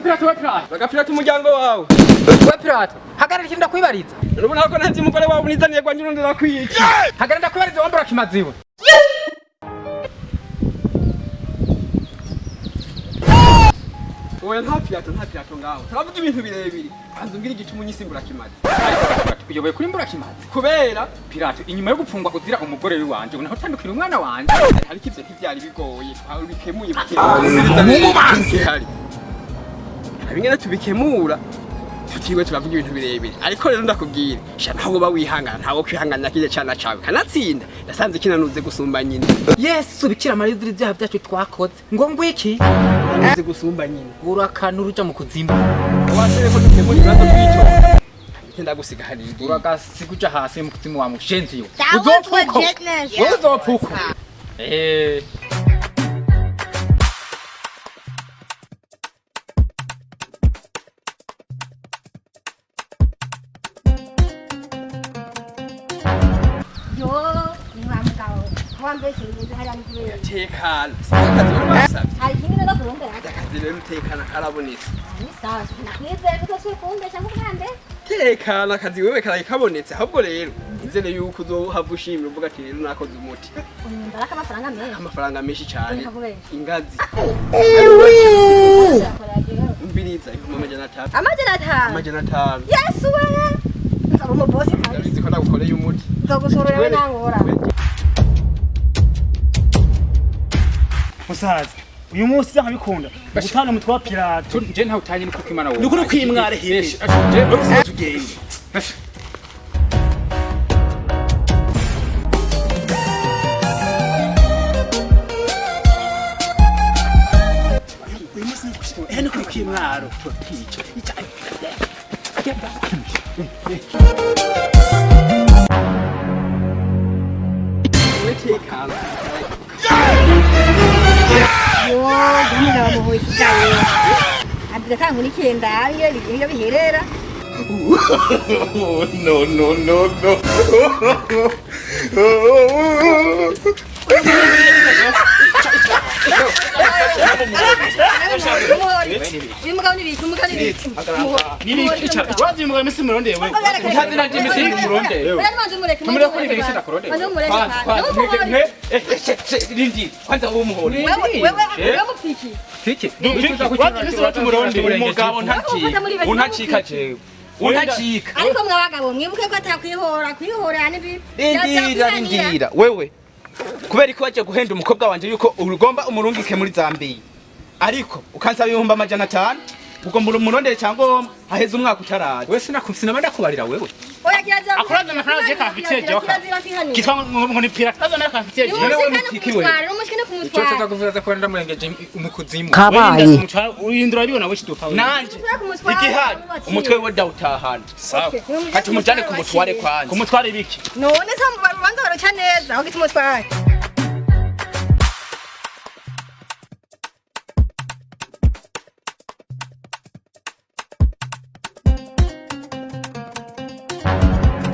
Pirato umuryango wawe. Pirato, hagarara ikintu ndakwibariza. Urabona ko ntazi umugore wawe unizaniye kwa nyurundi nakwica. Hagarara ndakwibariza wambara kimaziwe. Oya nta Pirato ngaho. Turavuga ibintu birebire. Banza umbwire igicumu nyisimbura kimazi. Uyoboye kuri mbura kimazi. Kubera Pirato inyuma yo gupfungwa kuzira umugore wanje unaho tandukira umwana wanje. hari kivyo ntivyari bigoye. Twawe bikemuye bikemuye. Abingene tubikemura. Tutiwe turavuga ibintu birebire. Ariko rero ndakubwira, sha ntago ba wihangana, ntago kwihangana kije cyana cawe. Kanatsinda. Ndasanze kinanuze gusumba nyine. Yesu bikira Mariya ibyaha byacu twakoze. Ngo ngwiki? Ndaze gusumba nyine. Urakana uruja mu kuzimu. Wasebe ko dukemura ibibazo by'icyo. Kenda gusiga hari. Uragasiguja hasi mu kuzimu wa mushenzi yo. Uzopfuko. Uzopfuko. Tekana. Akazi urabasabye. Hari kimwe no kurunda. Akazi rero tekana karabonetse. Ni sawa. Nakwizeye ko twikunda cyangwa kandi. Tekana akazi wewe karaye kabonetse. Ahubwo rero izene yuko uzohava ushimira uvuga ati rero nakoze umuti. Unyumva amafaranga menshi. Amafaranga menshi cyane. Ingazi. Umbiriza Amajana 5. Yesu wewe. Nsaba mu boss kandi. Ndabizi ko nagukoreye umuti. Nzogusorera nangora. Musaza uyu munsi cyangwa bikunda gutana umutwe wa Pirato Je nta utanye ni kuko imana wowe. nuko kwimware hehe tugende uyu munsi hene kuri kwimwaro tutice Tekana. Gahunda muhoye cyane. Abira kangu nikenda iyo biherera. No. wazi umugabo misi muronde wewe Utazi na jimisi muronde. Tumure kuri bisi na korode. Rindi kwanza uwo muhore. Wewe mupiki. Fiki. wazi misi watu muronde Umugabo untacika jewe. Untacika. Ariko mwabagabo mwibuke ko atakwihora nibi. Rindira wewe kubera ko waje guhenda umukobwa wanje yuko ugomba umurungike muri Zambia ariko ukansaba 500 ugomba umurondere cyangwa haheze umwaka utaraza Wewe sinabanda kubarira wewe. Oya kiraza. akuraza amafaranga je kafiteje kitwa ngo ni Pirato azana kafiteje Wewe mutikiwe. Umushikine Cyo kumutwara. tutakuvuza ko ndamurengeje umukuzimu. uyindura bibona we kiduka nanje igihari umutwe we dawutahana sawa hati umujane kumutware kwanza kumutware biki None se mubanza barocha neza aho gitumutwara.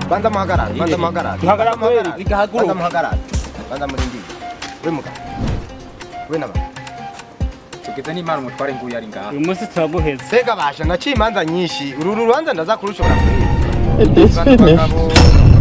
Banda muhagarara. Duhagarara kweli Banda muhagarara. Banda murindi. We muga. We naba. Tugeze n'Imana umutware nguyu ari ngaha. uyu munsi turaguheza Sega basha naciye imanza nyinshi. Uru rubanza ndaza kurushobora kwiga. Banda bagabo.